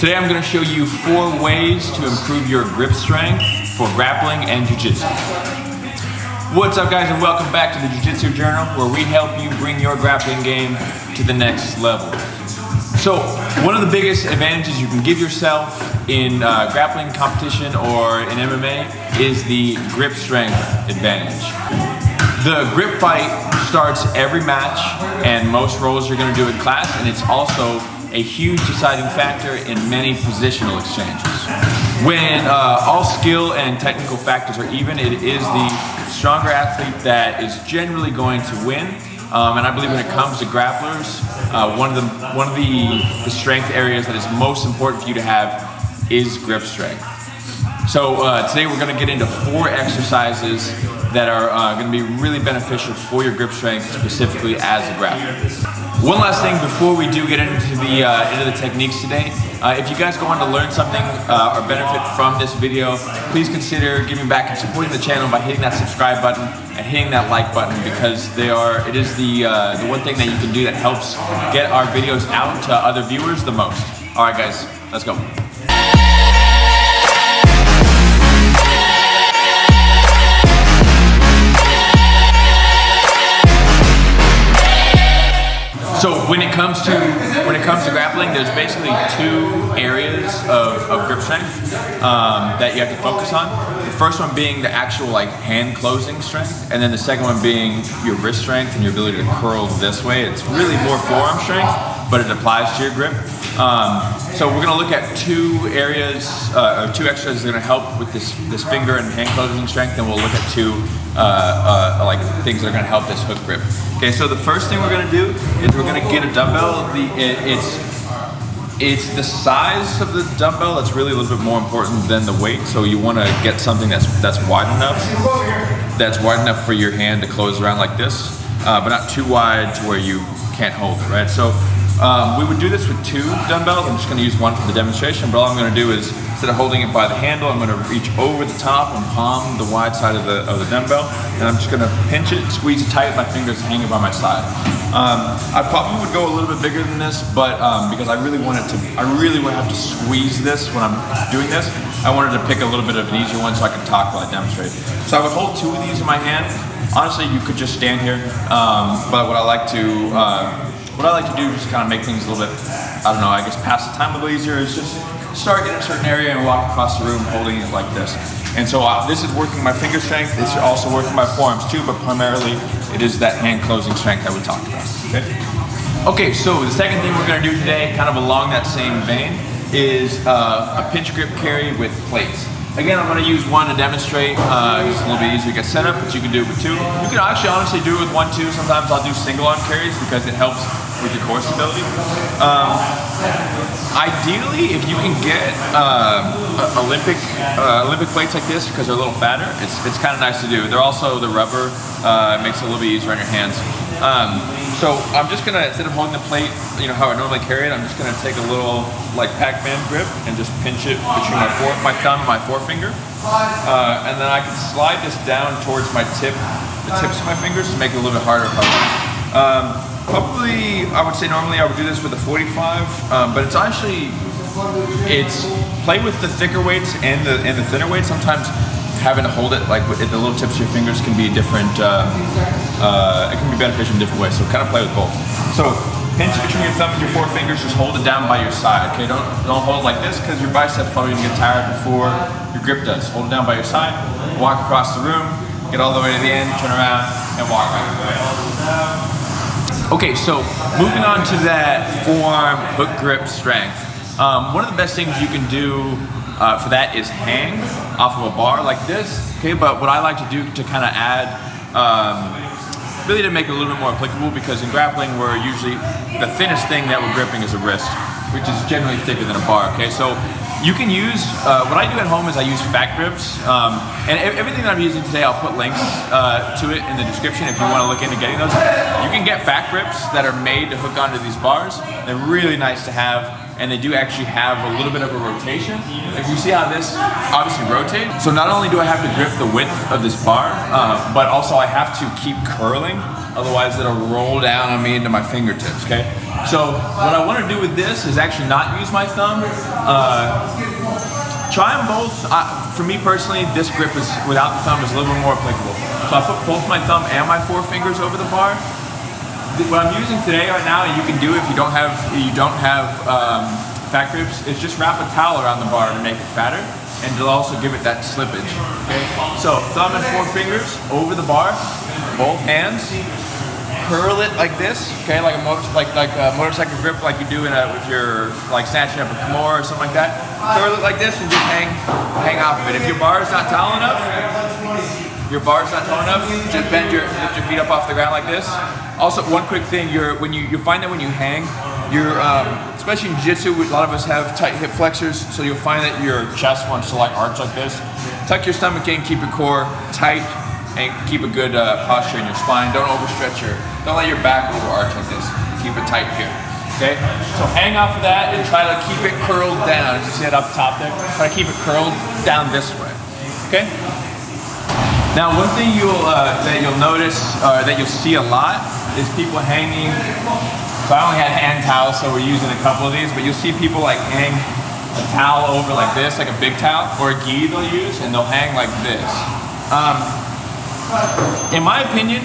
Today I'm going to show you 4 ways to improve your grip strength for grappling and Jiu Jitsu. What's up guys, and welcome back to the Jiu Jitsu Journal, where we help you bring your grappling game to the next level. So one of the biggest advantages you can give yourself in grappling competition or in MMA is the grip strength advantage. The grip fight starts every match, and most roles you're going to do in class, and it's also a huge deciding factor in many positional exchanges. When all skill and technical factors are even, it is the stronger athlete that is generally going to win. And I believe when it comes to grapplers, one of the strength areas that is most important for you to have is grip strength. So today we're going to get into 4 exercises that are going to be really beneficial for your grip strength, specifically as a grappler. One last thing before we do get into the techniques today. If you guys go on to learn something or benefit from this video, please consider giving back and supporting the channel by hitting that subscribe button and hitting that like button, because it is the one thing that you can do that helps get our videos out to other viewers the most. All right, guys, let's go. So when it comes to grappling, there's basically 2 areas of grip strength that you have to focus on. The first one being the actual hand closing strength, and then the second one being your wrist strength and your ability to curl this way. It's really more forearm strength, but it applies to your grip. So we're going to look at 2 areas, or 2 exercises that are going to help with this finger and hand closing strength, and we'll look at 2 things that are going to help this hook grip. Okay, so the first thing we're going to do is we're going to get a dumbbell. It's the size of the dumbbell that's really a little bit more important than the weight. So you want to get something that's wide enough for your hand to close around like this, but not too wide to where you can't hold it, right? So we would do this with 2 dumbbells. I'm just going to use one for the demonstration, but all I'm going to do is, instead of holding it by the handle, I'm going to reach over the top and palm the wide side of the dumbbell, and I'm just going to pinch it, squeeze it tight, my fingers hanging by my side. I probably would go a little bit bigger than this, but because I really would have to squeeze this when I'm doing this, I wanted to pick a little bit of an easier one so I could talk while I demonstrate. So I would hold 2 of these in my hand. Honestly, you could just stand here, but what I like to do is just kind of make things a little bit, I guess pass the time a little easier, is just start in a certain area and walk across the room holding it like this. And so this is working my finger strength. It's also working my forearms too, but primarily it is that hand closing strength that we talked about. Okay, so the second thing we're going to do today, kind of along that same vein, is a pinch grip carry with plates. Again, I'm going to use one to demonstrate. It's a little bit easier to get set up, but you can do it with 2. You can actually honestly do it with 1 too. Sometimes I'll do single arm carries because it helps with your core stability. Ideally, if you can get Olympic plates like this, because they're a little fatter, it's kind of nice to do. They're also the rubber, makes it a little bit easier on your hands. So I'm just gonna, instead of holding the plate, how I normally carry it, I'm just gonna take a little Pac-Man grip and just pinch it between my thumb and my forefinger, and then I can slide this down towards the tips of my fingers to make it a little bit harder. Probably, I would say normally I would do this with a 45, but it's play with the thicker weights and the thinner weights. Sometimes having to hold it with the little tips of your fingers can be different. It can be beneficial in different ways. So kind of play with both. So pinch between your thumb and your forefingers. Just hold it down by your side. Okay, don't hold it like this, because your biceps probably gonna get tired before your grip does. Hold it down by your side. Walk across the room. Get all the way to the end. Turn around and walk back away. Okay, so moving on to that forearm hook grip strength. One of the best things you can do for that is hang off of a bar like this. Okay, but what I like to do to kind of add, really to make it a little bit more applicable, because in grappling we're usually, the thinnest thing that we're gripping is a wrist, which is generally thicker than a bar. Okay, so you can use, what I do at home is I use fat grips, and everything that I'm using today, I'll put links to it in the description if you want to look into getting those. You can get fat grips that are made to hook onto these bars. They're really nice to have, and they do actually have a little bit of a rotation. If you see how this obviously rotates, so not only do I have to grip the width of this bar, but also I have to keep curling, otherwise it'll roll down on me into my fingertips, okay? So what I want to do with this is actually not use my thumb. Try them both. For me personally, this grip is without the thumb is a little bit more applicable. So I put both my thumb and my forefingers over the bar. What I'm using today right now, and you can do if you don't have fat grips, is just wrap a towel around the bar to make it fatter, and it'll also give it that slippage. Okay. So thumb and forefingers over the bar, both hands. Curl it like this, okay, like a motorcycle grip, like you do if you're like snatching up a Kimura or something like that. Curl it like this and just hang off of it. If your bar is not tall enough, just lift your feet up off the ground like this. Also, one quick thing: you find that when you hang, especially in Jiu Jitsu, a lot of us have tight hip flexors, so you'll find that your chest wants to like arch like this. Tuck your stomach in, keep your core tight, and keep a good posture in your spine. Don't overstretch don't let your back overarch like this. Keep it tight here, okay? So hang off of that and try to keep it curled down. As you see it up top there, try to keep it curled down this way, okay? Now, one thing that you'll notice, that you'll see a lot, is people hanging. So I only had hand towels, so we're using a couple of these, but you'll see people like hang a towel over like this, like a big towel, or a gi they'll use, and they'll hang like this. In my opinion,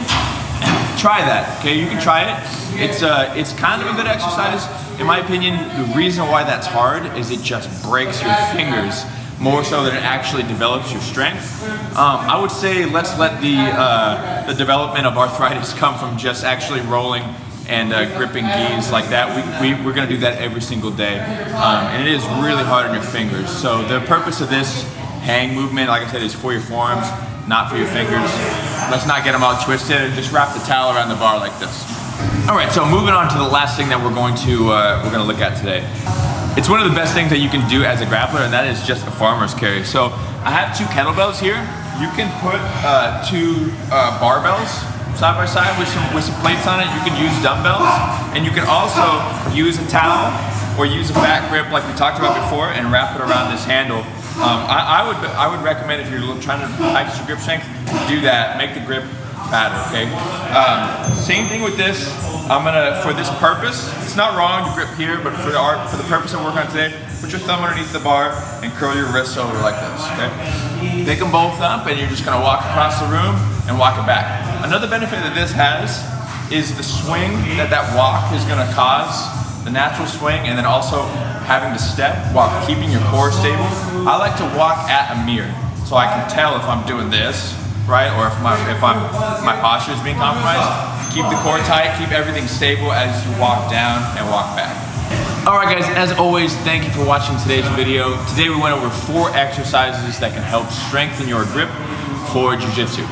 try that, okay? You can try it. It's kind of a good exercise. In my opinion, the reason why that's hard is it just breaks your fingers more so than it actually develops your strength. I would say let's let the development of arthritis come from just actually rolling and gripping gis like that. We're gonna do that every single day. And it is really hard on your fingers. So the purpose of this hang movement, like I said, is for your forearms, not for your fingers. Let's not get them all twisted, and just wrap the towel around the bar like this. All right, so moving on to the last thing that we're gonna look at today. It's one of the best things that you can do as a grappler, and that is just a farmer's carry. So I have two kettlebells here. You can put two barbells side by side with some plates on it. You can use dumbbells, and you can also use a towel or use a fat grip like we talked about before and wrap it around this handle. I would recommend, if you're trying to practice your grip strength, do that. Make the grip fatter, okay? Same thing with this. For this purpose, it's not wrong to grip here, but for the purpose I'm working on today, put your thumb underneath the bar and curl your wrists over like this, okay? Pick them both up, and you're just gonna walk across the room and walk it back. Another benefit that this has is the swing that walk is gonna cause, the natural swing, and then also having to step while keeping your core stable. I like to walk at a mirror, so I can tell if I'm doing this, right, or if my posture is being compromised. Keep the core tight, keep everything stable as you walk down and walk back. All right, guys, as always, thank you for watching today's video. Today we went over 4 exercises that can help strengthen your grip for Jiu Jitsu.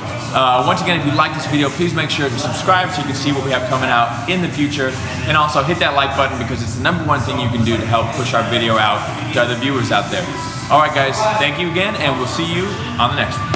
Once again, if you like this video, please make sure to subscribe so you can see what we have coming out in the future. And also hit that like button, because it's the #1 thing you can do to help push our video out to other viewers out there. All right, guys, thank you again, and we'll see you on the next one.